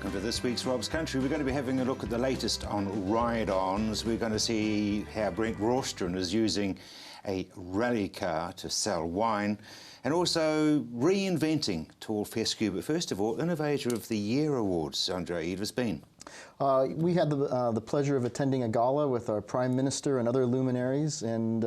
Welcome to this week's Rob's Country. We're going to be having a look at the latest on ride-ons. We're going to see how Brent Rawston is using a rally car to sell wine and also reinventing tall fescue. But first of all, Innovator of the Year Awards, Andre Edversbeen. We had the pleasure of attending a gala with our Prime Minister and other luminaries, and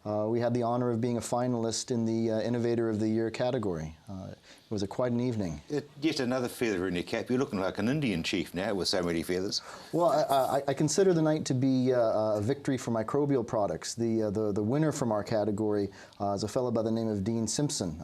we had the honor of being a finalist in the Innovator of the Year category. It was quite an evening. Yet another feather in your cap. You're looking like an Indian chief now with so many feathers. Well, I consider the night to be a victory for microbial products. The winner from our category is a fellow by the name of Dean Simpson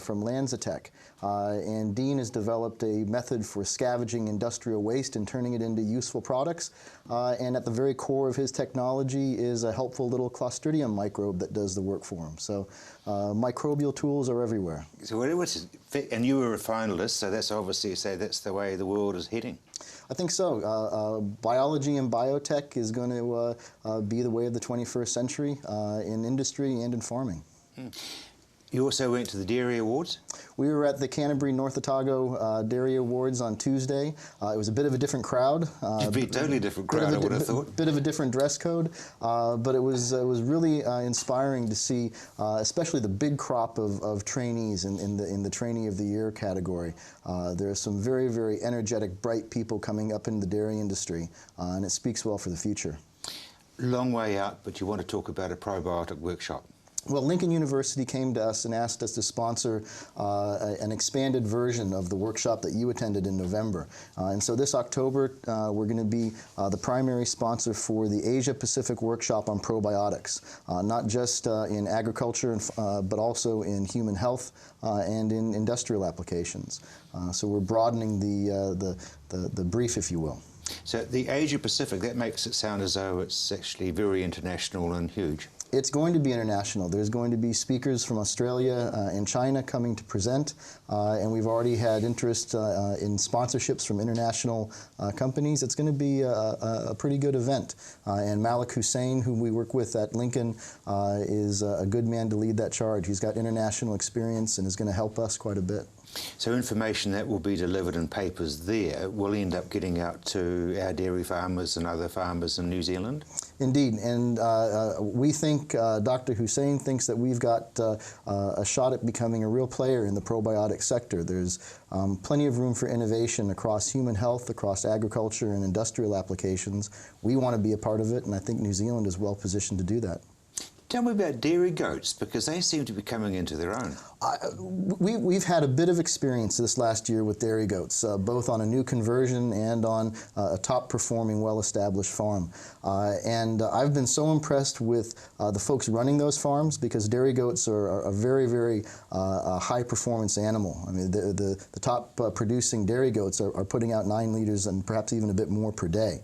from Lanzatech. And Dean has developed a method for scavenging industrial waste and turning it into useful products. And at the very core of his technology is a helpful little Clostridium microbe that does the work for him. So microbial tools are everywhere. So and you were a finalist, so that's obviously that's the way the world is heading. I think so. Biology and biotech is going to be the way of the 21st century in industry and in farming. You also went to the Dairy Awards? We were at the Canterbury North Otago Dairy Awards on Tuesday. It was a bit of a different crowd. It'd be a totally different crowd, I would have thought. Bit of a different dress code, but it was really inspiring to see, especially the big crop of trainees in the Trainee of the Year category. There are some very, very energetic, bright people coming up in the dairy industry, and it speaks well for the future. Long way out, but you want to talk about a probiotic workshop. Well, Lincoln University came to us and asked us to sponsor an expanded version of the workshop that you attended in November. And so this October, we're going to be the primary sponsor for the Asia-Pacific workshop on probiotics, not just in agriculture, but also in human health and in industrial applications. So we're broadening the brief, if you will. So the Asia-Pacific, that makes it sound as though it's actually very international and huge. It's going to be international. There's going to be speakers from Australia and China coming to present, and we've already had interest in sponsorships from international companies. It's going to be a pretty good event, and Malik Hussain, whom we work with at Lincoln, is a good man to lead that charge. He's got international experience and is going to help us quite a bit. So information that will be delivered in papers there will end up getting out to our dairy farmers and other farmers in New Zealand? Indeed, and we think, Dr. Hussain thinks that we've got a shot at becoming a real player in the probiotic sector. There's plenty of room for innovation across human health, across agriculture and industrial applications. We want to be a part of it, and I think New Zealand is well positioned to do that. Tell me about dairy goats, because they seem to be coming into their own. We've had a bit of experience this last year with dairy goats, both on a new conversion and on a top-performing, well-established farm. And I've been so impressed with the folks running those farms, because dairy goats are a very, very high-performance animal. I mean, the top producing dairy goats are putting out 9 liters and perhaps even a bit more per day.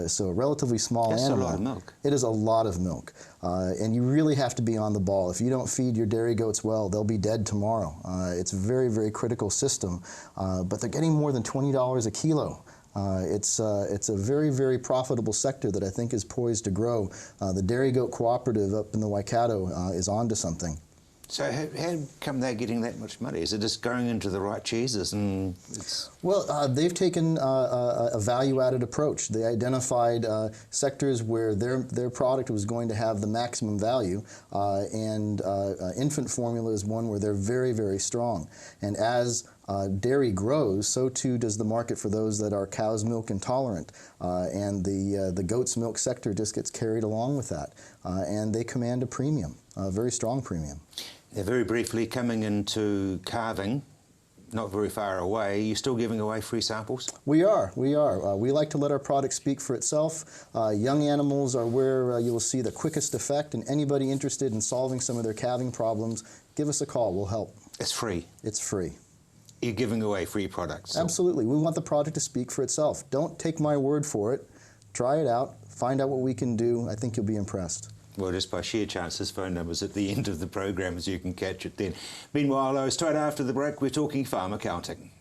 So a relatively small animal. That's a lot of milk. It is a lot of milk. And you really have to be on the ball. If you don't feed your dairy goats well, they'll be dead tomorrow. It's a very, very critical system, but they're getting more than $20 a kilo. It's a very, very profitable sector that I think is poised to grow. The Dairy Goat Cooperative up in the Waikato is onto something. So how come they're getting that much money? Is it just going into the right cheeses? And Well, they've taken a value-added approach. They identified sectors where their product was going to have the maximum value, and infant formula is one where they're very, very strong. And as dairy grows, so too does the market for those that are cow's milk intolerant, and the goat's milk sector just gets carried along with that, and they command a premium, a very strong premium. They're very briefly coming into calving, not very far away. Are you still giving away free samples? We are. We like to let our product speak for itself. Young animals are where you will see the quickest effect, and anybody interested in solving some of their calving problems, give us a call. We'll help. It's free. It's free. You're giving away free products. So. Absolutely. We want the product to speak for itself. Don't take my word for it. Try it out. Find out what we can do. I think you'll be impressed. Well, just by sheer chance, his phone number's at the end of the program, so you can catch it then. Meanwhile, straight after the break, we're talking farm accounting.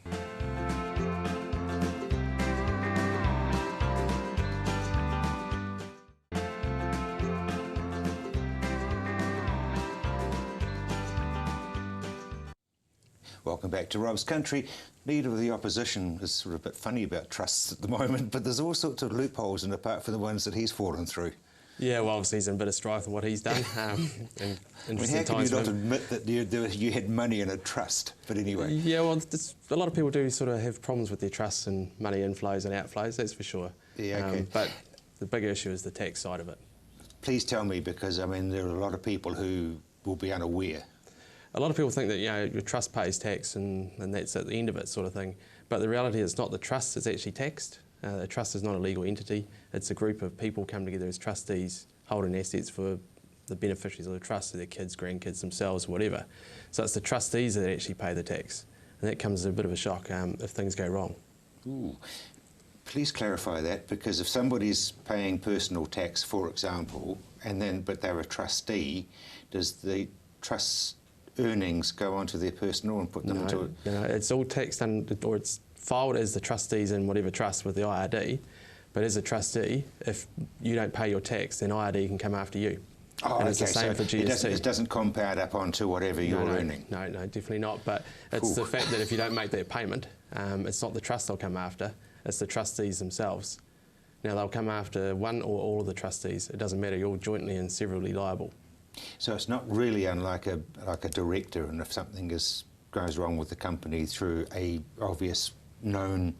Welcome back back to Rob's country. Leader of the opposition is sort of a bit funny about trusts at the moment, but there's all sorts of loopholes in apart from the ones that he's fallen through. Yeah, well, obviously he's in a bit of strife with what he's done. And how can you not admit that you had money in a trust? But anyway. Yeah, well, a lot of people do sort of have problems with their trusts and money inflows and outflows, that's for sure. Yeah, okay. But the bigger issue is the tax side of it. Please tell me, because, I mean, there are a lot of people who will be unaware. A lot of people think that, you know, your trust pays tax and that's at the end of it sort of thing. But the reality is not the trust that's actually taxed. A trust is not a legal entity. It's a group of people come together as trustees, holding assets for the beneficiaries of the trust, so their kids, grandkids, themselves, whatever. So it's the trustees that actually pay the tax. And that comes as a bit of a shock if things go wrong. Ooh. Please clarify that, because if somebody's paying personal tax, for example, but they're a trustee, does the trust's earnings go onto their personal and put them into it? No, it's all taxed or it's filed as the trustees in whatever trust with the IRD, but as a trustee, if you don't pay your tax, then IRD can come after you. Oh, and it's the same for GST. It doesn't compound up onto whatever you're earning? No, definitely not. But it's the fact that if you don't make that payment, it's not the trust they'll come after, it's the trustees themselves. Now, they'll come after one or all of the trustees. It doesn't matter, you're all jointly and severally liable. So it's not really unlike a director, and if something goes wrong with the company through a obvious known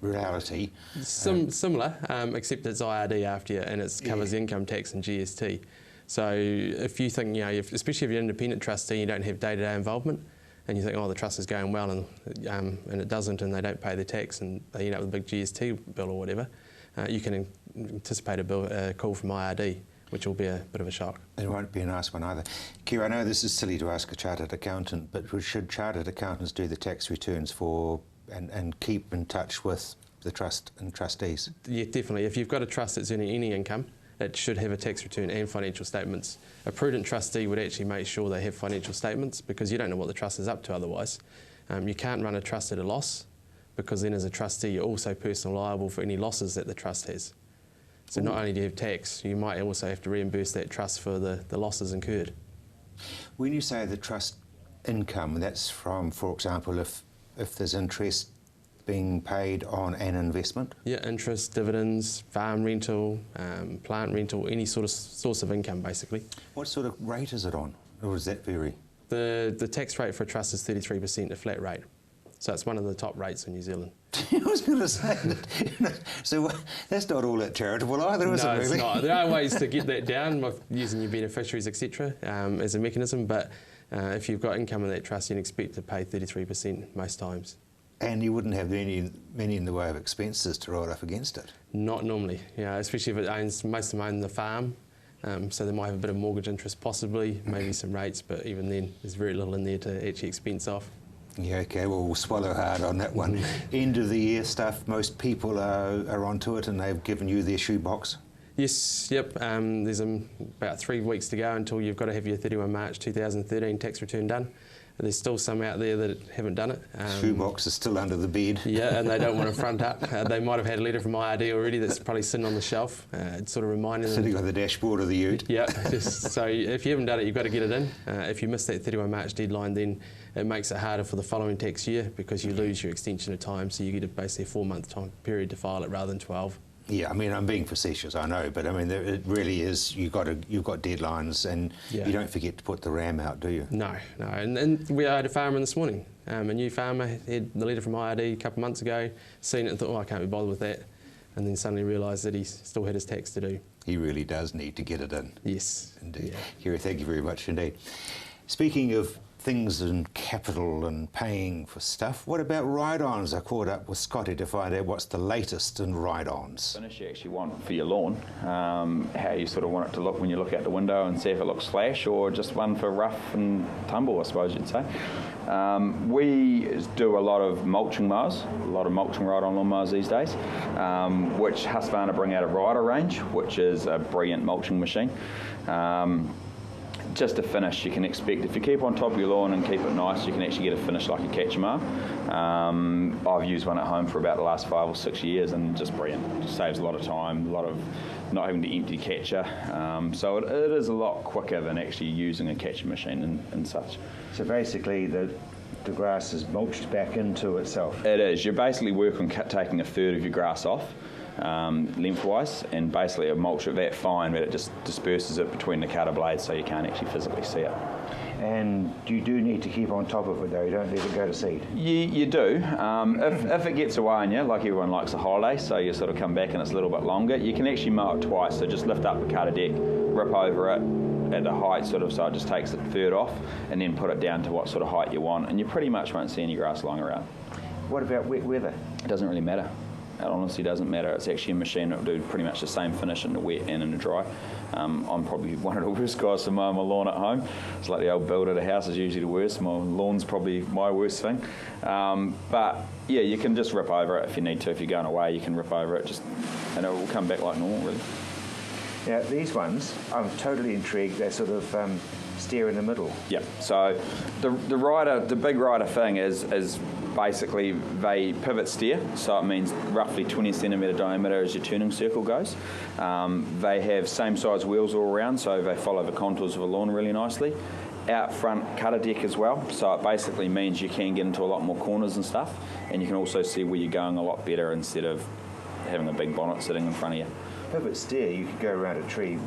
reality. Similar, except it's IRD after you, and it covers income tax and GST. So if you think, you know, especially if you're an independent trustee, you don't have day-to-day involvement, and you think, oh, the trust is going well, and it doesn't, and they don't pay the tax, and they end up with a big GST bill or whatever, you can anticipate a call from IRD, which will be a bit of a shock. It won't be a nice one either. Keir, I know this is silly to ask a chartered accountant, but should chartered accountants do the tax returns for and keep in touch with the trust and trustees? Yeah, definitely. If you've got a trust that's earning any income, it should have a tax return and financial statements. A prudent trustee would actually make sure they have financial statements, because you don't know what the trust is up to otherwise. You can't run a trust at a loss, because then as a trustee you're also personally liable for any losses that the trust has. So not only do you have tax, you might also have to reimburse that trust for the losses incurred. When you say the trust income, that's from, for example, if there's interest being paid on an investment? Yeah, interest, dividends, farm rental, plant rental, any sort of source of income, basically. What sort of rate is it on, or does that vary? The tax rate for a trust is 33%, a flat rate. So it's one of the top rates in New Zealand. I was going to say that. So that's not all that charitable either, is it really? No, it's not. There are ways to get that down with using your beneficiaries, etc., as a mechanism, but if you've got income in that trust, you can expect to pay 33% most times. And you wouldn't have many in the way of expenses to write off against it? Not normally, especially if it owns, most of them own the farm, so they might have a bit of mortgage interest possibly, maybe some rates, but even then there's very little in there to actually expense off. Yeah, okay, well, we'll swallow hard on that one. End of the year stuff, most people are onto it and they've given you their shoebox? Yes, yep, there's about 3 weeks to go until you've got to have your 31 March 2013 tax return done. There's still some out there that haven't done it. Shoebox is still under the bed. Yeah, and they don't want to front up. They might have had a letter from IRD already that's probably sitting on the shelf, sort of reminding them. Sitting on the dashboard of the ute. Yeah, so if you haven't done it, you've got to get it in. If you miss that 31 March deadline, then it makes it harder for the following tax year, because you lose your extension of time, so you get basically a 4-month time period to file it rather than 12. Yeah, I mean, I'm being facetious, I know, but I mean, it really is, you've got deadlines, and you don't forget to put the RAM out, do you? No, and we had a farmer this morning, a new farmer, had the letter from IRD a couple of months ago, seen it and thought, oh, I can't be bothered with that, and then suddenly realised that he still had his tax to do. He really does need to get it in. Yes. Indeed. Yeah. Kira, thank you very much indeed. Speaking of things in capital and paying for stuff, what about ride-ons? I caught up with Scotty to find out what's the latest in ride-ons. Finish you actually want for your lawn, how you sort of want it to look when you look out the window and see if it looks flash, or just one for rough and tumble, I suppose you'd say. We do a lot of mulching mowers, a lot of mulching ride-on lawn mowers these days, which Husqvarna bring out a rider range, which is a brilliant mulching machine. Just a finish you can expect. If you keep on top of your lawn and keep it nice, you can actually get a finish like a catcher mower. I've used one at home for about the last 5 or 6 years, and just brilliant. It saves a lot of time, a lot of not having to empty catcher. So it is a lot quicker than actually using a catcher machine and such. So basically, the grass is mulched back into itself. It is. You basically work on taking a third of your grass off, lengthwise, and basically mulch it that fine that it just disperses it between the cutter blades so you can't actually physically see it. And you do need to keep on top of it though, you don't let it go to seed. You do. If it gets away on you, like everyone likes a holiday, so you sort of come back and it's a little bit longer, you can actually mow it twice. So just lift up the cutter deck, rip over it at the height sort of, so it just takes a third off, and then put it down to what sort of height you want, and you pretty much won't see any grass lying around. What about wet weather? It doesn't really matter. It honestly doesn't matter. It's actually a machine that will do pretty much the same finish in the wet and in the dry. I'm probably one of the worst guys to mow my lawn at home. It's like the old build of the house is usually the worst. My lawn's probably my worst thing. But yeah, you can just rip over it if you need to. If you're going away, you can rip over it, and it will come back like normal, really. Now these ones, I'm totally intrigued. They sort of steer in the middle. Yeah. So the big rider thing is basically they pivot steer, so it means roughly 20 centimetre diameter as your turning circle goes. They have same size wheels all around, so they follow the contours of the lawn really nicely. Out front cutter deck as well, so it basically means you can get into a lot more corners and stuff, and you can also see where you're going a lot better instead of having a big bonnet sitting in front of you. Pivot steer, you could go around a tree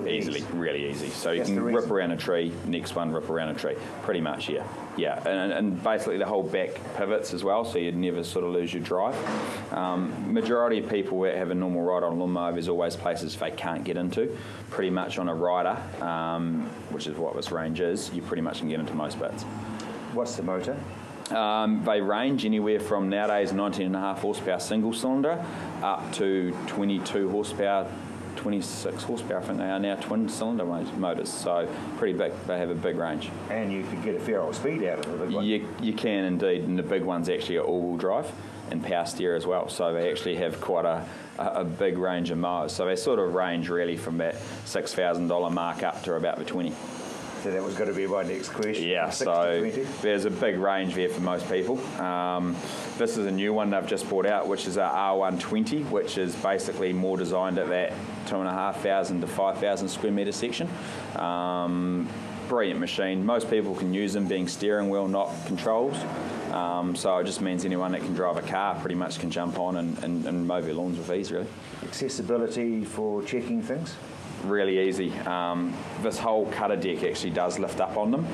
easily, really easy. So you can rip around a tree, next one rip around a tree, pretty much, yeah. Yeah, and basically the whole back pivots as well, so you'd never sort of lose your drive. Majority of people that have a normal ride-on lawnmower, there's always places they can't get into. Pretty much on a rider, which is what this range is, you pretty much can get into most bits. What's the motor? They range anywhere from nowadays 19.5 horsepower single cylinder up to 22 horsepower, 26 horsepower, I think they are now, twin cylinder motors, so pretty big. They have a big range. And you can get a fair old speed out of the big one. You can indeed, and the big ones actually are all-wheel drive and power steer as well, so they actually have quite a big range of mowers. So they sort of range really from that $6,000 mark up to about the 20. So that was going to be my next question. Yeah, so there's a big range there for most people. This is a new one they've just brought out, which is a R120, which is basically more designed at that 2,500 to 5,000 square metre section. Brilliant machine. Most people can use them being steering wheel, not controls. So it just means anyone that can drive a car pretty much can jump on and mow their lawns with ease, really. Accessibility for checking things? Really easy. This whole cutter deck actually does lift up on them.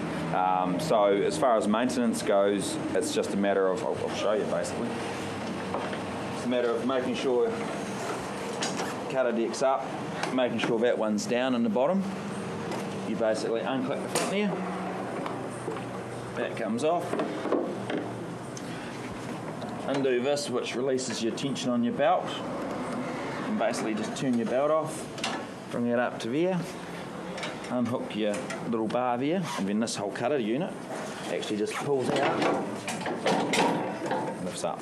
So as far as maintenance goes, it's just a matter of, I'll show you basically. It's a matter of making sure cutter deck's up, making sure that one's down in the bottom. You basically unclip the front there, that comes off. Undo this, which releases your tension on your belt. And basically just turn your belt off. Bring it up to there, unhook your little bar there, and then this whole cutter unit actually just pulls out, lifts up.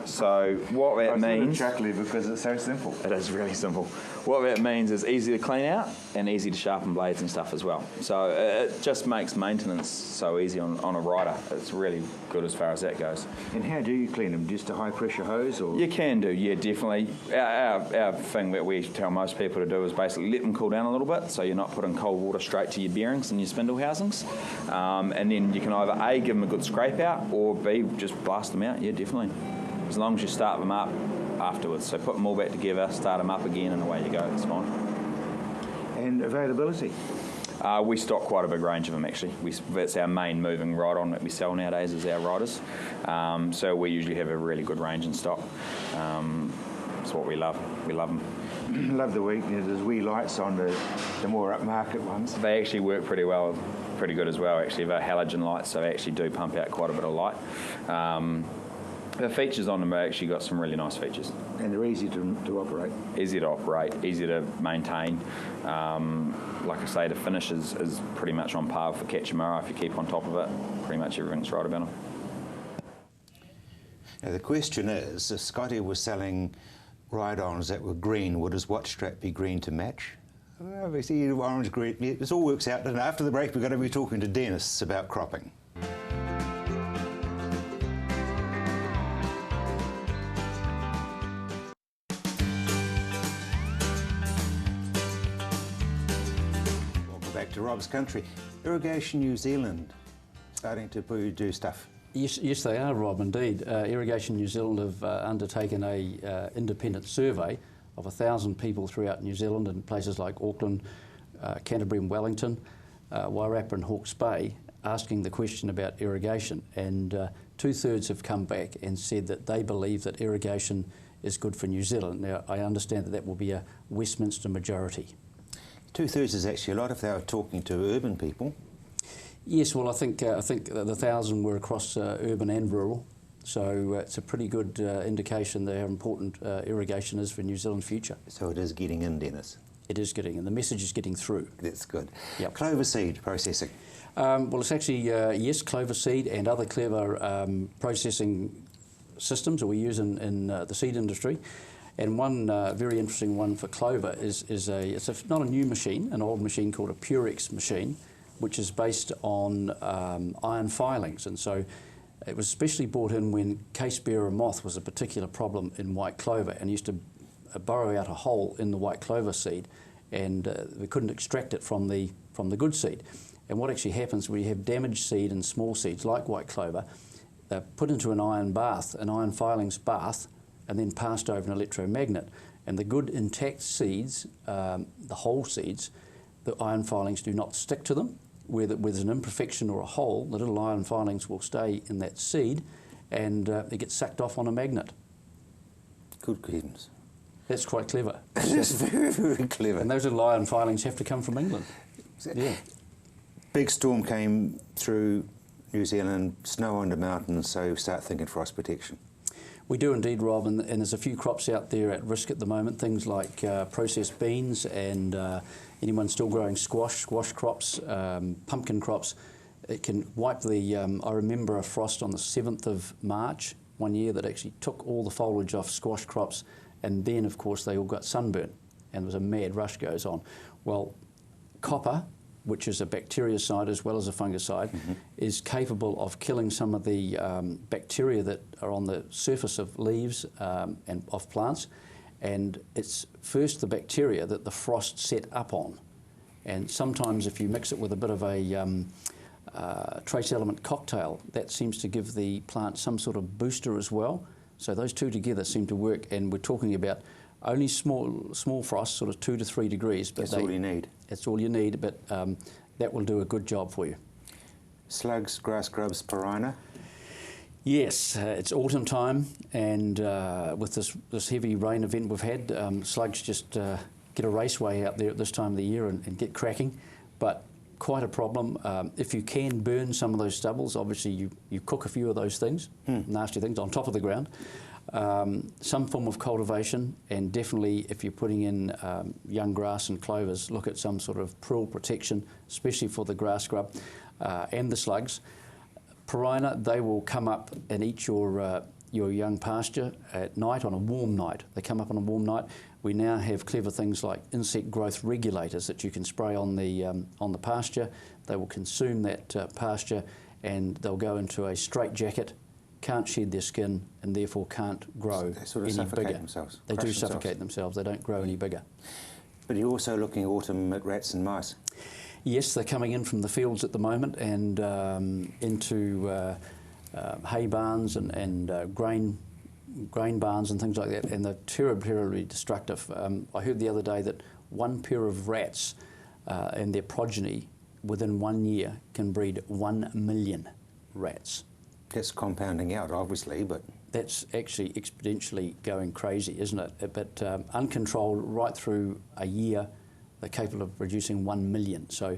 So what that means... chuckly because it's so simple. It is really simple. What that means is easy to clean out and easy to sharpen blades and stuff as well. So it just makes maintenance so easy on a rider. It's really good as far as that goes. And how do you clean them? Just a high pressure hose? Or? You can do, yeah, definitely. Our thing that we tell most people to do is basically let them cool down a little bit, so you're not putting cold water straight to your bearings and your spindle housings. And then you can either A, give them a good scrape out, or B, just blast them out, yeah, definitely. As long as you start them up afterwards. So put them all back together, start them up again, and away you go. It's fine. And availability? We stock quite a big range of them, actually. That's our main moving ride-on that we sell nowadays is our riders. So we usually have a really good range in stock. It's what we love. We love them. Love the there's wee lights on the more upmarket ones. They actually work pretty well, pretty good as well, actually. They're halogen lights, so they actually do pump out quite a bit of light. The features on them have actually got some really nice features. And they're easy to operate. Easy to operate, easy to maintain. Like I say, the finish is pretty much on par with the Ketchimarra. If you keep on top of it, pretty much everything's right about them. Now the question is, if Scotty was selling ride-ons that were green, would his watch strap be green to match? Obviously, orange, green, it all works out. And after the break, we're going to be talking to Dennis about cropping. To Rob's Country. Irrigation New Zealand starting to do stuff? Yes, they are, Rob, indeed. Irrigation New Zealand have undertaken a independent survey of 1,000 people throughout New Zealand in places like Auckland, Canterbury and Wellington, Wairarapa and Hawke's Bay, asking the question about irrigation. And 2/3 have come back and said that they believe that irrigation is good for New Zealand. Now, I understand that that will be a Westminster majority. 2/3 is actually a lot if they were talking to urban people. Yes, well, I think the 1,000 were across urban and rural, so it's a pretty good indication of how important irrigation is for New Zealand's future. So it is getting in, Dennis. It is getting in. The message is getting through. That's good. Yep. Clover seed processing. Well, it's actually, yes, clover seed and other clever processing systems that we use in the seed industry. And one very interesting one for clover is not a new machine, an old machine called a Purex machine, which is based on iron filings. And so it was especially brought in when case bearer moth was a particular problem in white clover, and used to burrow out a hole in the white clover seed, and we couldn't extract it from the good seed. And what actually happens when you have damaged seed and small seeds like white clover, they're put into an iron bath, an iron filings bath, and then passed over an electromagnet. And the good intact seeds, the whole seeds, the iron filings do not stick to them. Where there's an imperfection or a hole, the little iron filings will stay in that seed, and it gets sucked off on a magnet. Good heavens. That's quite clever. That's very, very clever. And those little iron filings have to come from England. Yeah. Big storm came through New Zealand, snow on the mountains, so start thinking frost protection. We do indeed, Rob, and there's a few crops out there at risk at the moment, things like processed beans and anyone still growing squash crops, pumpkin crops. It can wipe the, I remember a frost on the 7th of March one year that actually took all the foliage off squash crops, and then of course they all got sunburn and there was a mad rush goes on. Well, copper, which is a bactericide as well as a fungicide, is capable of killing some of the bacteria that are on the surface of leaves and of plants. And it's first the bacteria that the frost set up on. And sometimes if you mix it with a bit of a trace element cocktail, that seems to give the plant some sort of booster as well. So those two together seem to work, and we're talking about only small frost, sort of 2 to 3 degrees. But that's all you need. That's all you need, but that will do a good job for you. Slugs, grass grubs, pirina? Yes, it's autumn time, and with this heavy rain event we've had, slugs just get a raceway out there at this time of the year and get cracking, but quite a problem. If you can burn some of those stubbles, obviously you cook a few of those things, nasty things, on top of the ground. Some form of cultivation, and definitely if you're putting in young grass and clovers, look at some sort of prill protection, especially for the grass grub and the slugs. Pirina, they will come up and eat your young pasture at night on a warm night. They come up on a warm night. We now have clever things like insect growth regulators that you can spray on the pasture. They will consume that pasture, and they'll go into a straitjacket, can't shed their skin, and therefore can't grow they sort of any suffocate bigger. Themselves. They do suffocate themselves. They don't grow any bigger. But you're also looking autumn at rats and mice. Yes, they're coming in from the fields at the moment and into hay barns and grain barns and things like that, and they're terribly destructive. I heard the other day that one pair of rats and their progeny within 1 year can breed 1 million rats. That's compounding out, obviously, but... That's actually exponentially going crazy, isn't it? But uncontrolled right through a year, they're capable of producing 1 million. So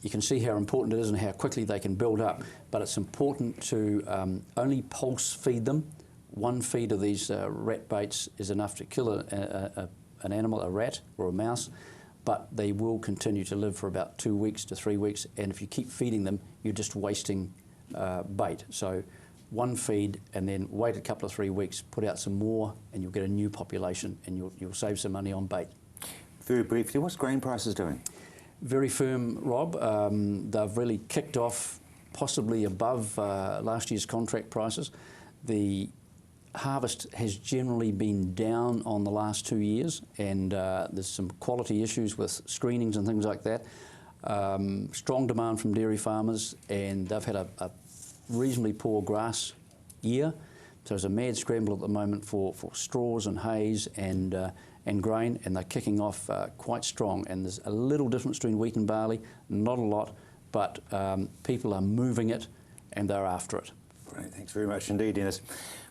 you can see how important it is and how quickly they can build up. But it's important to only pulse feed them. One feed of these rat baits is enough to kill an animal, a rat or a mouse, but they will continue to live for about 2 weeks to 3 weeks. And if you keep feeding them, you're just wasting bait. So one feed and then wait a couple of 3 weeks, put out some more, and you'll get a new population, and you'll save some money on bait. Very briefly, what's grain prices doing? Very firm, Rob. They've really kicked off possibly above last year's contract prices. The harvest has generally been down on the last 2 years, and there's some quality issues with screenings and things like that. Strong demand from dairy farmers, and they've had a reasonably poor grass year. So there's a mad scramble at the moment for straws and hays and grain, and they're kicking off quite strong. And there's a little difference between wheat and barley, not a lot, but people are moving it and they're after it. Great, thanks very much indeed, Dennis.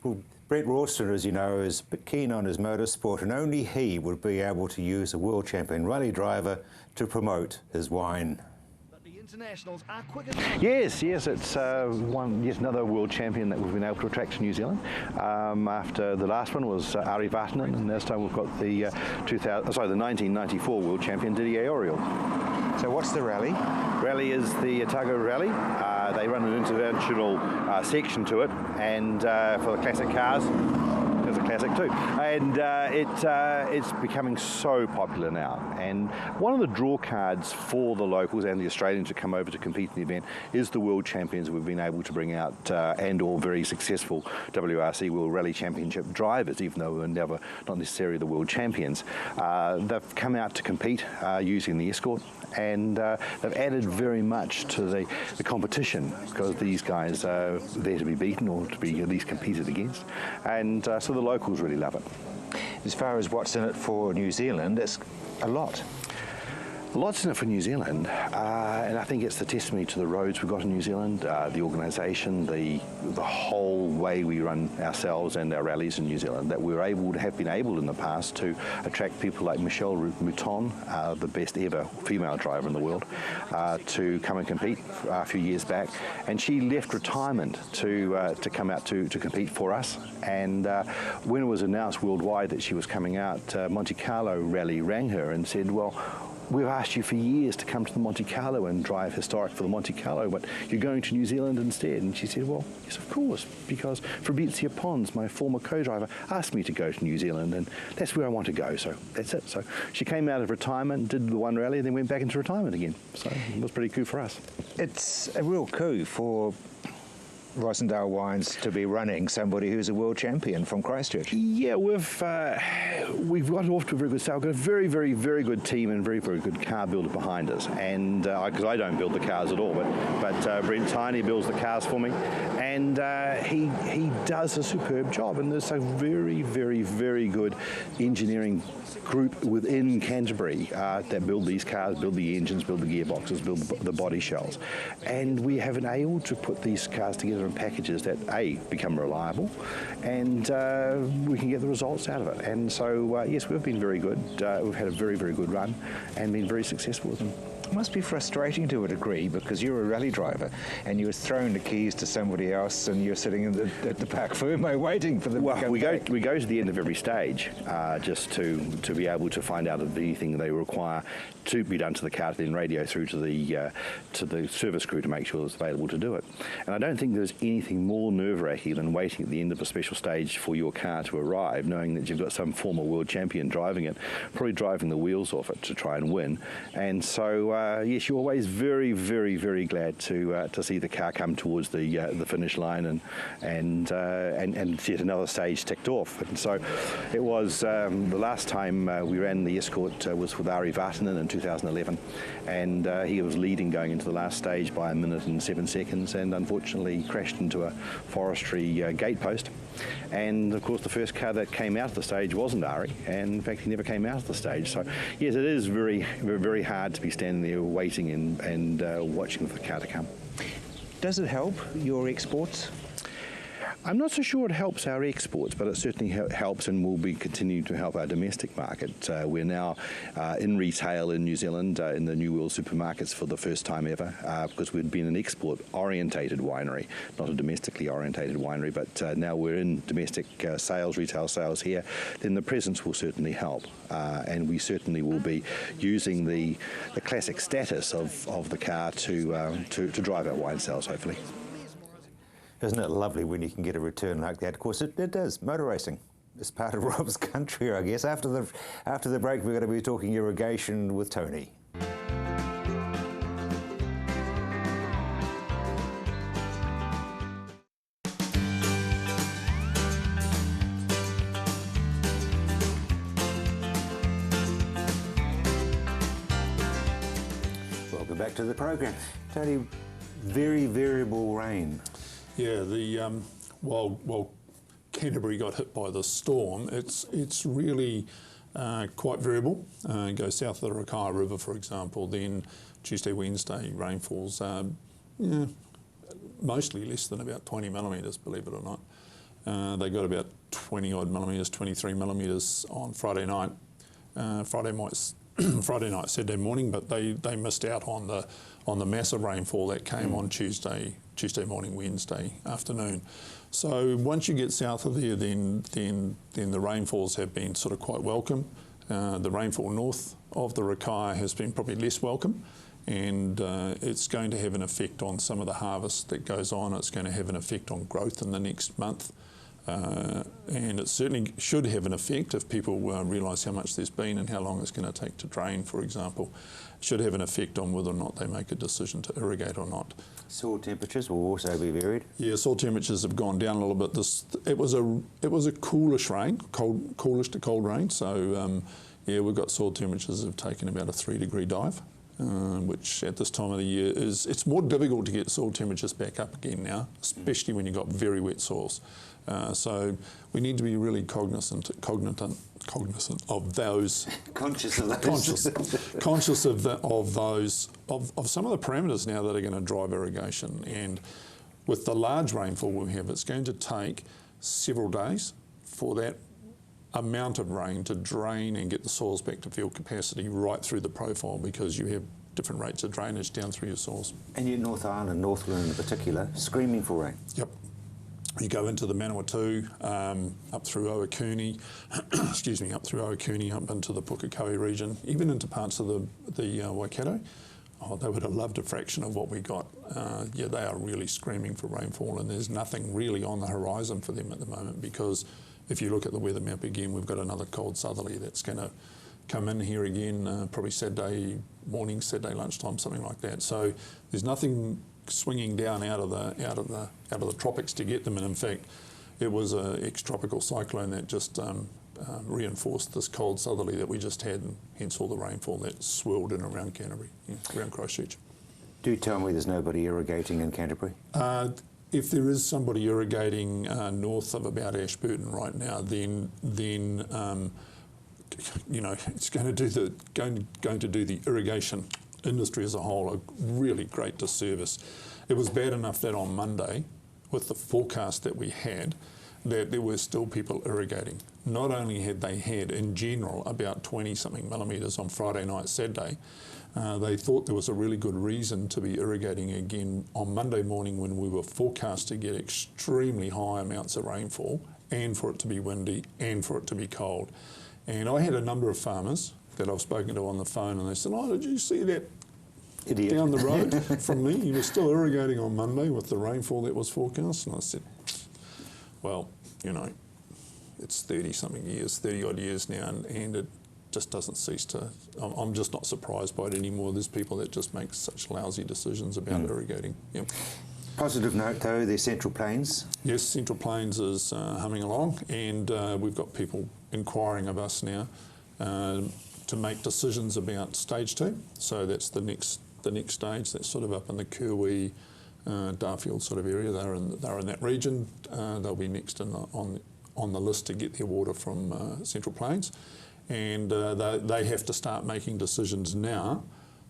Well, Brent Rawston, as you know, is keen on his motorsport, and only he would be able to use a world champion rally driver to promote his wine. Yes, it's yet another world champion that we've been able to attract to New Zealand. After the last one was Ari Vatanen, and this time we've got the 1994 world champion Didier Auriol. So what's the rally? Rally is the Otago Rally. They run an interventional section to it, and for the classic cars. There's a classic too, and it's becoming so popular now. And one of the draw cards for the locals and the Australians to come over to compete in the event is the world champions we've been able to bring out, and all very successful WRC World Rally Championship drivers, even though we're not necessarily the world champions. They've come out to compete using the Escort, and they've added very much to the competition, because these guys are there to be beaten or to be at least competed against, and so the locals really love it. As far as what's in it for New Zealand, it's a lot. Lots in it for New Zealand, and I think it's the testimony to the roads we've got in New Zealand, the organisation, the whole way we run ourselves and our rallies in New Zealand, that have been able in the past to attract people like Michelle Mouton, the best ever female driver in the world, to come and compete a few years back. And she left retirement to come out to compete for us. And when it was announced worldwide that she was coming out, Monte Carlo Rally rang her and said, well, we've asked you for years to come to the Monte Carlo and drive historic for the Monte Carlo, but you're going to New Zealand instead. And she said, well, yes, of course, because Fabrizio Pons, my former co-driver, asked me to go to New Zealand, and that's where I want to go, so that's it. So she came out of retirement, did the one rally, and then went back into retirement again. So it was pretty cool for us. It's a real coup for Rossendale Wines to be running somebody who's a world champion from Christchurch. Yeah, we've got off to a very good start. We've got a very, very, very good team and very, very good car builder behind us. And because I don't build the cars at all, but Brent Tiny builds the cars for me, and he does a superb job. And there's a very, very, very good engineering group within Canterbury that build these cars, build the engines, build the gearboxes, build the body shells. And we have been able to put these cars together in packages that become reliable, and we can get the results out of it. And so yes, we've been very good. We've had a very, very good run and been very successful with them. It must be frustrating to a degree, because you're a rally driver and you're throwing the keys to somebody else and you're sitting at the back Fumo waiting for them to come back. We go to the end of every stage just to be able to find out if anything they require to be done to the car, then radio through to the service crew to make sure it's available to do it. And I don't think there's anything more nerve-wracking than waiting at the end of a special stage for your car to arrive, knowing that you've got some former world champion driving it, probably driving the wheels off it to try and win. And so yes, you're always very, very, very glad to see the car come towards the finish line and yet another stage ticked off. And so it was the last time we ran the Escort was with Ari Vatanen in 2011, and he was leading going into the last stage by 1 minute and 7 seconds, and unfortunately crashed into a forestry gate post. And of course the first car that came out of the stage wasn't Ari, and in fact he never came out of the stage. So yes, it is very, very, very hard to be standing there waiting and watching for the car to come. Does it help your exports? I'm not so sure it helps our exports, but it certainly helps and will be continuing to help our domestic market. We're now in retail in New Zealand, in the New World supermarkets for the first time ever, because we'd been an export-orientated winery, not a domestically orientated winery, but now we're in domestic sales, retail sales here. Then the presence will certainly help, and we certainly will be using the classic status of the car to drive our wine sales, hopefully. Isn't it lovely when you can get a return like that? Of course, it is. Motor racing is part of Rob's country, I guess. After the break, we're going to be talking irrigation with Tony. back to the program. Tony, very variable rain. Yeah, while Canterbury got hit by the storm, it's really quite variable. Go south of the Rakaia River, for example, then Tuesday, Wednesday rainfalls mostly less than about 20 millimetres, believe it or not. They got about 20 odd millimetres, 23 millimetres on Friday night. Friday night, Saturday morning, but they missed out on the massive rainfall that came on Tuesday morning, Wednesday afternoon. So once you get south of there, then the rainfalls have been sort of quite welcome. The rainfall north of the Rakaia has been probably less welcome, and it's going to have an effect on some of the harvest that goes on. It's going to have an effect on growth in the next month. And it certainly should have an effect if people realise how much there's been and how long it's going to take to drain, for example. It should have an effect on whether or not they make a decision to irrigate or not. Soil temperatures will also be varied. Yeah, soil temperatures have gone down a little bit. It was a coolish rain, coolish to cold rain. So yeah, we've got soil temperatures that have taken about a 3-degree dive. Which at this time of the year it's more difficult to get soil temperatures back up again now, especially when you've got very wet soils. So we need to be really cognizant of those, conscious of those, conscious of those of some of the parameters now that are going to drive irrigation. And with the large rainfall we have, it's going to take several days for that amount of rain to drain and get the soils back to field capacity right through the profile, because you have different rates of drainage down through your soils. And your North Island, Northland in particular, screaming for rain. Yep. You go into the Manawatu, up through Owakuni, up through Owakuni, up into the Pukekohe region, even into parts of the Waikato. Oh, they would have loved a fraction of what we got. Yeah, they are really screaming for rainfall, and there's nothing really on the horizon for them at the moment, because if you look at the weather map again, we've got another cold southerly that's going to come in here again, probably Saturday morning, Saturday lunchtime, something like that. So there's nothing swinging down out of the tropics to get them. And in fact, it was an ex-tropical cyclone that just reinforced this cold southerly that we just had, and hence all the rainfall that swirled in around Canterbury, around Christchurch. Do tell me there's nobody irrigating in Canterbury. If there is somebody irrigating north of about Ashburton right now, then you know, it's going to do the irrigation industry as a whole a really great disservice. It was bad enough that on Monday, with the forecast that we had, that there were still people irrigating. Not only had they had, in general, about 20-something millimetres on Friday night, Saturday, they thought there was a really good reason to be irrigating again on Monday morning, when we were forecast to get extremely high amounts of rainfall, and for it to be windy and for it to be cold. And I had a number of farmers that I've spoken to on the phone, and they said, "Oh, did you see that idiot down the road from me? He was still irrigating on Monday with the rainfall that was forecast." And I said, well, you know, it's 30 odd years now, and it just doesn't cease to, I'm just not surprised by it anymore. There's people that just make such lousy decisions about irrigating. Yep. Positive note though, the Central Plains. Yes, Central Plains is humming along, and we've got people inquiring of us now to make decisions about stage 2. So that's the next stage. That's sort of up in the Kirwi, Darfield sort of area. They're in that region. They'll be next on the list to get their water from Central Plains, and they have to start making decisions now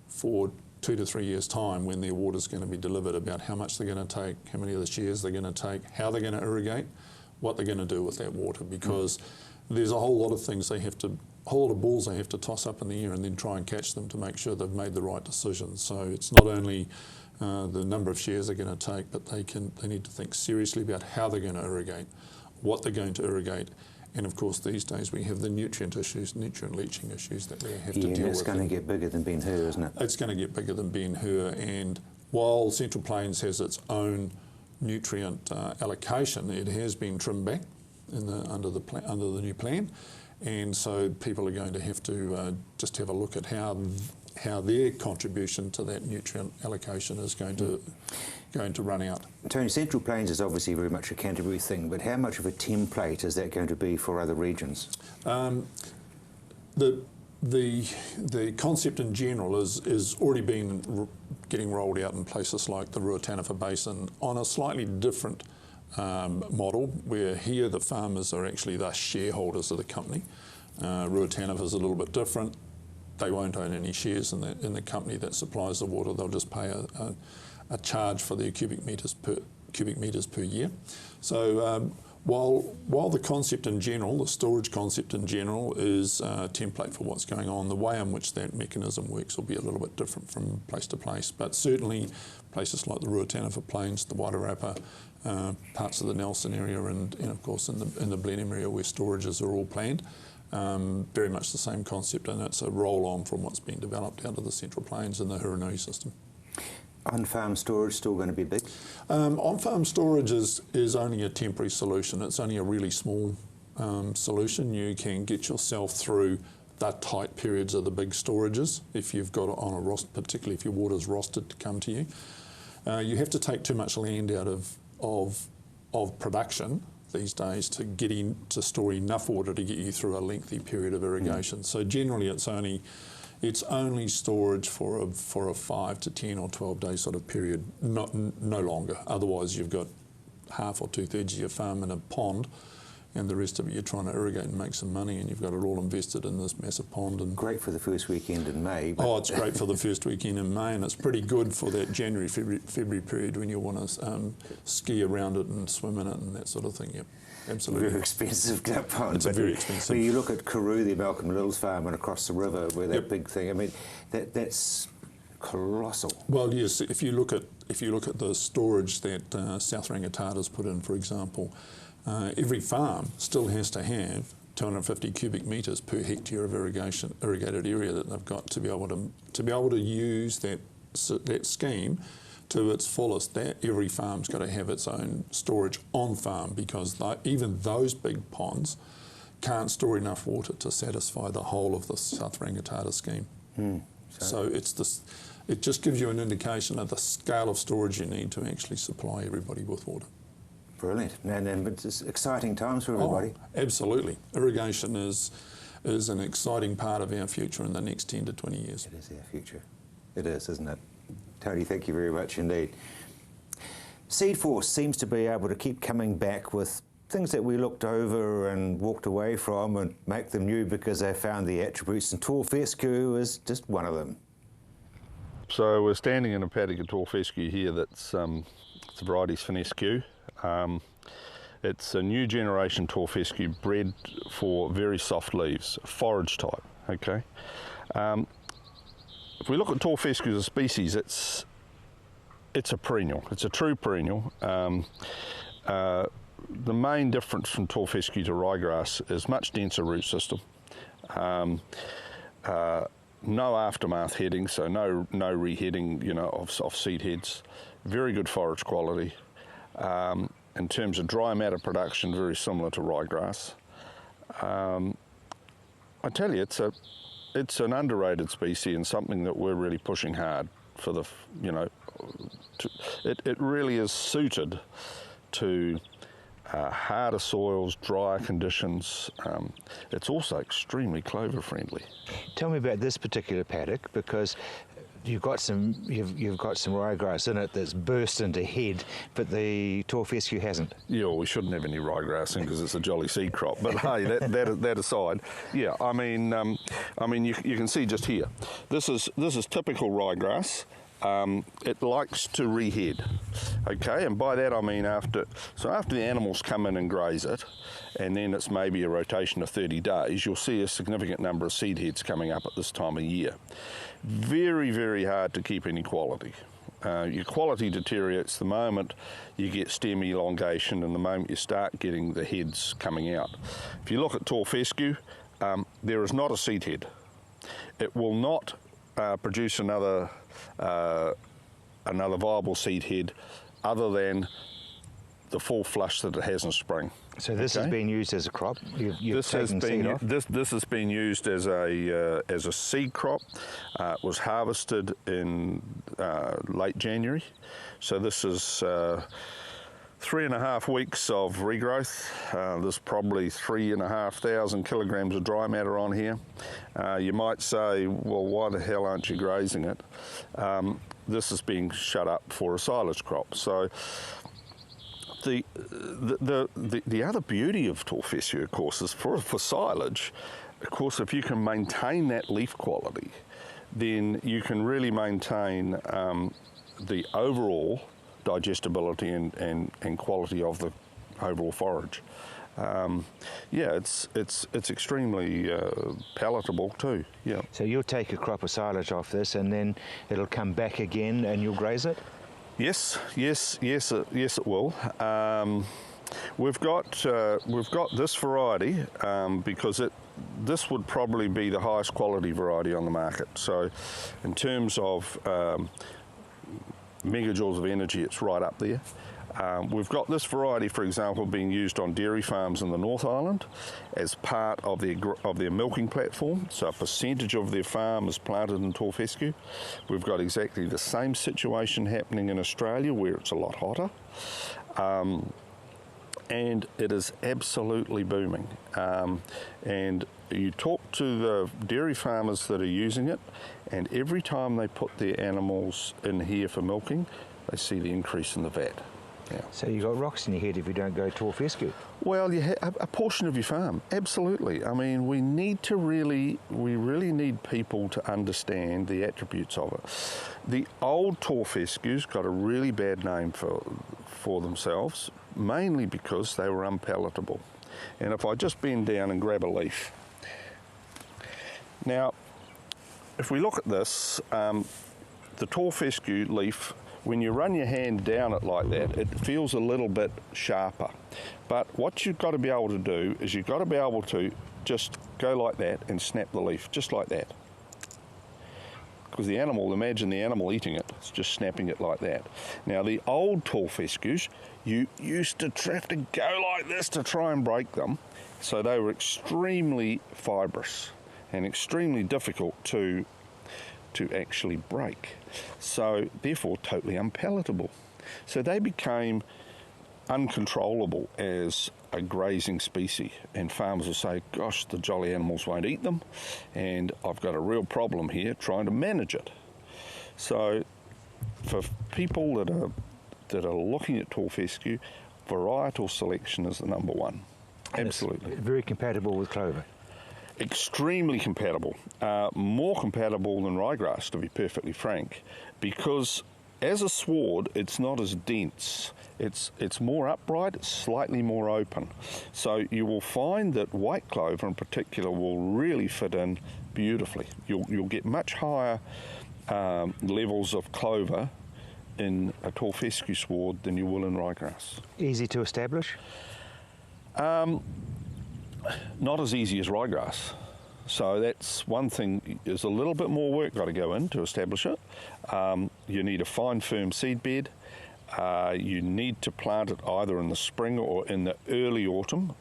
for 2 to 3 years' time, when their water's going to be delivered, about how much they're going to take, how many of the shares they're going to take, how they're going to irrigate, what they're going to do with that water, because there's a whole lot of things a whole lot of balls they have to toss up in the air and then try and catch them to make sure they've made the right decisions. So it's not only the number of shares they're going to take, but they need to think seriously about how they're going to irrigate, what they're going to irrigate. And of course, these days we have the nutrient leaching issues that we have to deal with. It's going to get bigger than Ben Hur, isn't it? It's going to get bigger than Ben Hur, and while Central Plains has its own nutrient allocation, it has been trimmed back under the new plan, and so people are going to have to just have a look at how their contribution to that nutrient allocation is going to run out. Tony, Central Plains is obviously very much a Canterbury thing, but how much of a template is that going to be for other regions? The the concept in general is already being getting rolled out in places like the Ruataniwha Basin on a slightly different model, where here the farmers are actually the shareholders of the company. Ruataniwha is a little bit different. They won't own any shares in the company that supplies the water. They'll just pay a charge for their cubic meters per year. So while the concept in general, the storage concept in general, is a template for what's going on, the way in which that mechanism works will be a little bit different from place to place. But certainly places like the Ruataniwha Plains, the Wairarapa, parts of the Nelson area, and of course in the Blenheim area where storages are all planned, very much the same concept, and it's a roll-on from what's been developed out of the Central Plains and the Huranui system. On-farm storage still going to be big? On-farm storage is only a temporary solution. It's only a really small solution. You can get yourself through the tight periods of the big storages if you've got it on a roster, particularly if your water's rostered to come to you. You have to take too much land out of production these days to get in to store enough water to get you through a lengthy period of irrigation. So generally it's only storage for a 5 to 10 or 12 day sort of period, no longer. Otherwise you've got half or 2/3 of your farm in a pond, and the rest of it you're trying to irrigate and make some money, and you've got it all invested in this massive pond. And great for the first weekend in May. Oh, it's great for the first weekend in May, and it's pretty good for that January, February period when you want to ski around it and swim in it and that sort of thing. Yep, absolutely. Very expensive pond. It's very expensive. When you look at Karoo, the Malcolm Little's farm, and across the river where that Yep. big thing, I mean, that's colossal. Well, yes. If you look at the storage that South Rangatata's put in, for example, every farm still has to have 250 cubic metres per hectare of irrigated area that they've got to be able to use that scheme to its fullest. That every farm's got to have its own storage on farm, because even those big ponds can't store enough water to satisfy the whole of the South Rangatata scheme. So it just gives you an indication of the scale of storage you need to actually supply everybody with water. Brilliant. And it's exciting times for everybody. Oh, absolutely. Irrigation is an exciting part of our future in the next 10 to 20 years. It is our future. It is, isn't it? Tony, thank you very much indeed. Seedforce seems to be able to keep coming back with things that we looked over and walked away from and make them new because they found the attributes, and tall fescue is just one of them. So we're standing in a paddock of tall fescue here that's it's a variety's Finescue. It's a new generation tall fescue bred for very soft leaves, forage type, okay? If we look at tall fescue as a species, it's a perennial, it's a true perennial. The main difference from tall fescue to ryegrass is much denser root system. No aftermath heading, so no reheading, of seed heads. Very good forage quality. In terms of dry matter production, very similar to ryegrass. I tell you, it's an underrated species and something that we're really pushing hard for the, it really is suited to harder soils, drier conditions. It's also extremely clover friendly. Tell me about this particular paddock, because you've got some ryegrass in it that's burst into head, but the tall fescue hasn't. Yeah, well, we shouldn't have any ryegrass in because it's a jolly seed crop. But hey, that aside, yeah, I mean, you can see just here. This is typical ryegrass. It likes to rehead, okay, and by that I mean after the animals come in and graze it, and then it's maybe a rotation of 30 days, you'll see a significant number of seed heads coming up at this time of year. Very, very hard to keep any quality. Your quality deteriorates the moment you get stem elongation and the moment you start getting the heads coming out. If you look at tall fescue, there is not a seed head. It will not produce another viable seed head other than the full flush that it has in spring. So this has been used as a crop? This has been used as a seed crop. It was harvested in late January. So this is 3.5 weeks of regrowth. There's probably 3,500 kilograms of dry matter on here. You might say, well, why the hell aren't you grazing it? This is being shut up for a silage crop. So the other beauty of tall fescue, of course, is for silage. Of course, if you can maintain that leaf quality, then you can really maintain the overall digestibility and quality of the overall forage. Yeah, it's extremely palatable too. Yeah. So you'll take a crop of silage off this, and then it'll come back again, and you'll graze it. Yes, it will. We've got this variety because this would probably be the highest quality variety on the market. So, in terms of megajoules of energy, it's right up there. We've got this variety, for example, being used on dairy farms in the North Island as part of their milking platform. So a percentage of their farm is planted in tall fescue. We've got exactly the same situation happening in Australia, where it's a lot hotter. And it is absolutely booming. And you talk to the dairy farmers that are using it, and every time they put their animals in here for milking, they see the increase in the VAT. Yeah. So you've got rocks in your head if you don't go tall fescue. Well, you have a portion of your farm, absolutely. I mean, we really need people to understand the attributes of it. The old tall fescues got a really bad name for themselves, mainly because they were unpalatable. And if I just bend down and grab a leaf. Now, if we look at this, the tall fescue leaf, when you run your hand down it like that, it feels a little bit sharper. But what you've got to be able to do is you've got to be able to just go like that and snap the leaf, just like that. Because the animal, imagine the animal eating it, it's just snapping it like that. Now the old tall fescues, you used to have to go like this to try and break them. So they were extremely fibrous and extremely difficult to actually break. So therefore totally unpalatable. So they became uncontrollable as a grazing species, and farmers will say, gosh, the jolly animals won't eat them, and I've got a real problem here trying to manage it. So for people that are looking at tall fescue, varietal selection is the number one. And absolutely. It's very compatible with clover. Extremely compatible, more compatible than ryegrass, to be perfectly frank, because as a sward, it's not as dense. It's more upright, it's slightly more open. So you will find that white clover in particular will really fit in beautifully. You'll get much higher levels of clover in a tall fescue sward than you will in ryegrass. Easy to establish? Not as easy as ryegrass. So that's one thing, there's a little bit more work got to go in to establish it. You need a fine, firm seed bed. You need to plant it either in the spring or in the early autumn.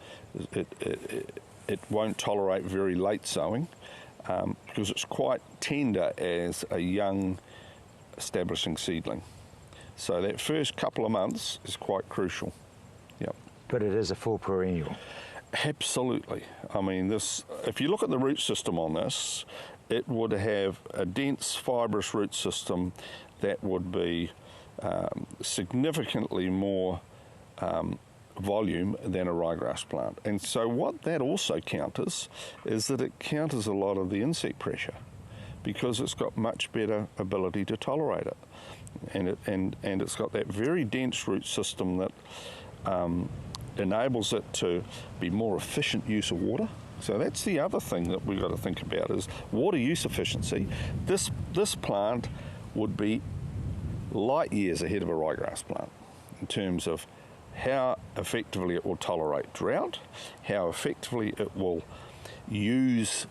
It won't tolerate very late sowing because it's quite tender as a young establishing seedling. So that first couple of months is quite crucial. Yep. But it is a full perennial. Absolutely. I mean, this. If you look at the root system on this, it would have a dense fibrous root system that would be significantly more volume than a ryegrass plant. And so what that also counters is that it counters a lot of the insect pressure because it's got much better ability to tolerate it. And it's got that very dense root system that enables it to be more efficient use of water. So that's the other thing that we've got to think about is water use efficiency. This plant would be light years ahead of a ryegrass plant in terms of how effectively it will tolerate drought, how effectively it will use,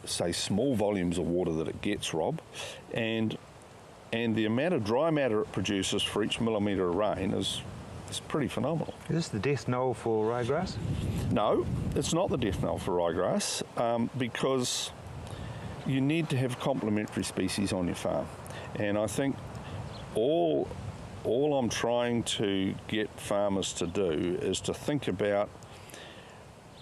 say, small volumes of water that it gets, Rob, and the amount of dry matter it produces for each millimetre of rain is pretty phenomenal. Is this the death knell for ryegrass? No, it's not the death knell for ryegrass because you need to have complementary species on your farm. And I think all all I'm trying to get farmers to do is to think about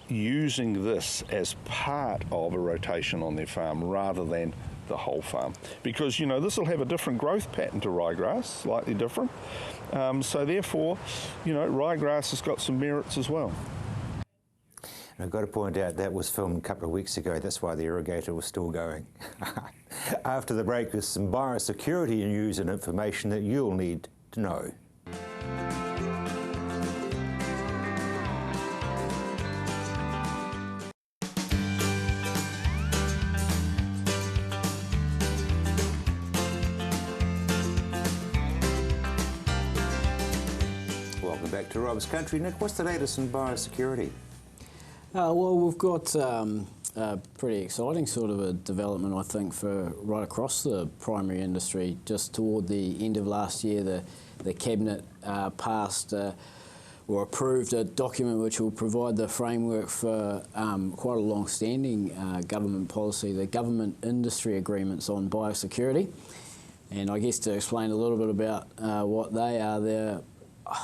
using this as part of a rotation on their farm rather than the whole farm, because this will have a different growth pattern to ryegrass, slightly different. So therefore, ryegrass has got some merits as well. And I've got to point out that was filmed a couple of weeks ago. That's why the irrigator was still going. After the break, there's some biosecurity news and information that you'll need to know. Welcome back to Rob's Country. Nick, what's the latest in biosecurity? Well, we've got a pretty exciting sort of a development, I think, for right across the primary industry. Just toward the end of last year, the Cabinet passed or approved a document which will provide the framework for quite a long-standing government policy, the Government Industry Agreements on Biosecurity. And I guess to explain a little bit about what they are, they're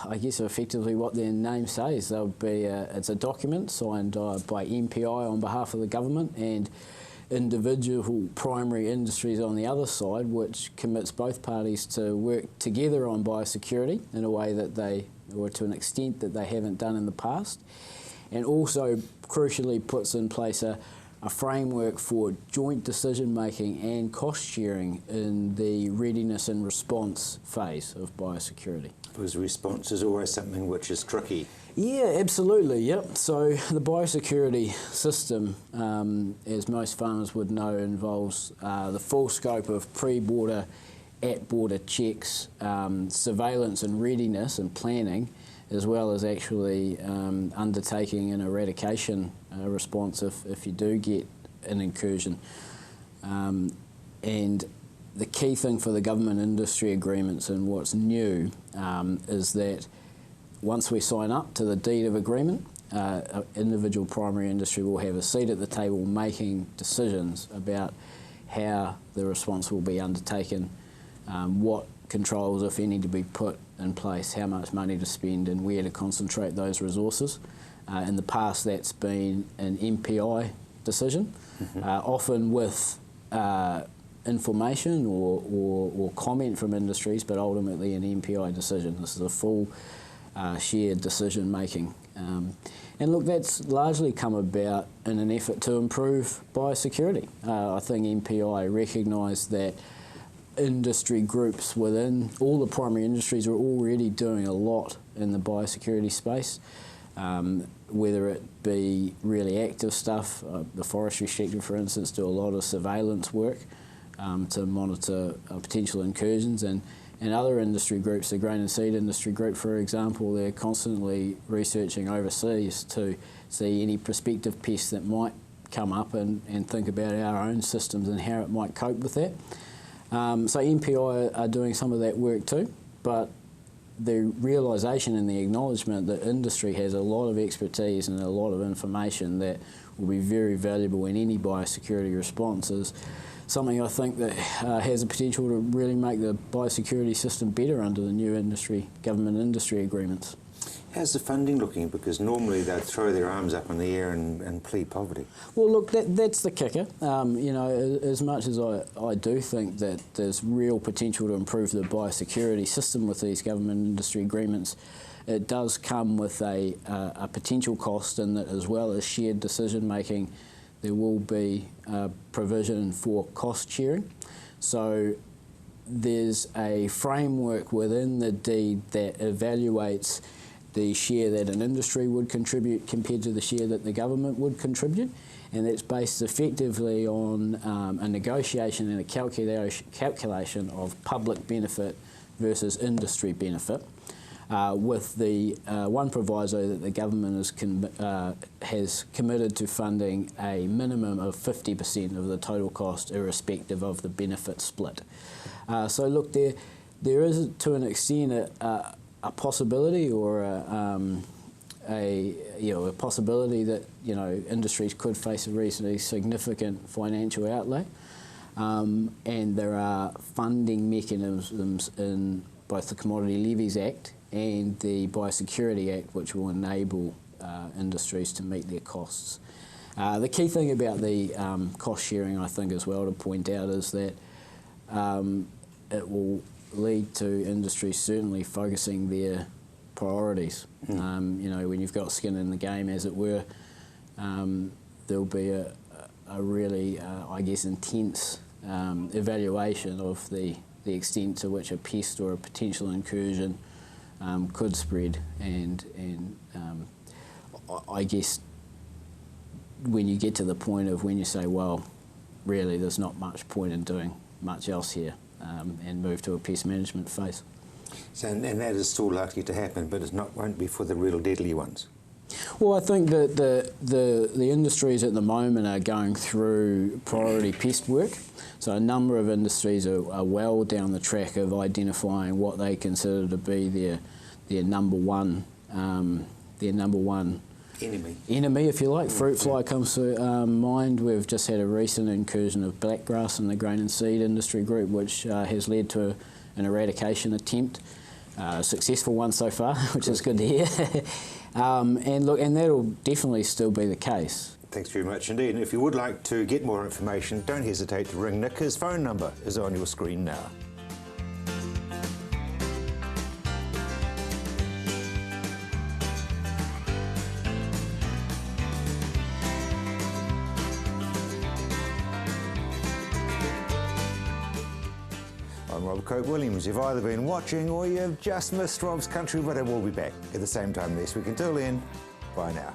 I guess effectively what their name says. They'll be it's a document signed by MPI on behalf of the government and individual primary industries on the other side, which commits both parties to work together on biosecurity in a way that or to an extent that they haven't done in the past, and also crucially puts in place a framework for joint decision making and cost sharing in the readiness and response phase of biosecurity. Because response is always something which is tricky. Yeah, absolutely, yep. So the biosecurity system, as most farmers would know, involves the full scope of pre-border, at-border checks, surveillance and readiness and planning, as well as actually undertaking an eradication response if you do get an incursion. And the key thing for the government industry agreements and what's new is that once we sign up to the deed of agreement, individual primary industry will have a seat at the table making decisions about how the response will be undertaken, what controls, if any, to be put in place, how much money to spend and where to concentrate those resources. In the past, that's been an MPI decision, often with information or comment from industries, but ultimately an MPI decision. This is a full shared decision making. And look, that's largely come about in an effort to improve biosecurity. I think MPI recognised that industry groups within all the primary industries are already doing a lot in the biosecurity space, whether it be really active stuff. The forestry sector, for instance, do a lot of surveillance work to monitor potential incursions, and other industry groups, the grain and seed industry group, for example, they're constantly researching overseas to see any prospective pests that might come up and think about our own systems and how it might cope with that. So MPI are doing some of that work too, but the realisation and the acknowledgement that industry has a lot of expertise and a lot of information that will be very valuable in any biosecurity response is something I think that has the potential to really make the biosecurity system better under the new government industry agreements. How's the funding looking? Because normally they'd throw their arms up in the air and plead poverty. Well, look, that's the kicker. You know, as much as I do think that there's real potential to improve the biosecurity system with these government industry agreements, it does come with a potential cost in that, as well as shared decision making, there will be provision for cost sharing. So there's a framework within the deed that evaluates the share that an industry would contribute compared to the share that the government would contribute, and that's based effectively on a negotiation and a calculation of public benefit versus industry benefit, with the one proviso that the government has committed to funding a minimum of 50% of the total cost, irrespective of the benefit split. So look, there is to an extent a possibility or a possibility that industries could face a reasonably significant financial outlay, and there are funding mechanisms in both the Commodity Levies Act and the Biosecurity Act, which will enable industries to meet their costs. The key thing about the cost sharing, I think, as well to point out is that it will lead to industries certainly focusing their priorities. You know, when you've got skin in the game, as it were, there'll be a really, I guess, intense evaluation of the extent to which a pest or a potential incursion could spread, and I guess when you get to the point of when you say, well, really there's not much point in doing much else here, and move to a pest management phase. So, and that is still likely to happen, but it won't be for the real deadly ones. Well, I think that the industries at the moment are going through priority pest work. So a number of industries are well down the track of identifying what they consider to be their number one enemy, if you like. Fruit fly comes to mind. We've just had a recent incursion of blackgrass in the grain and seed industry group, which has led to an eradication attempt. A successful one so far, which is good to hear. And look, and that'll definitely still be the case. Thanks very much indeed. And if you would like to get more information, don't hesitate to ring Nick. His phone number is on your screen now. I'm Rob Cope-Williams. You've either been watching or you've just missed Rob's Country, but I will be back at the same time next week. Until then, bye now.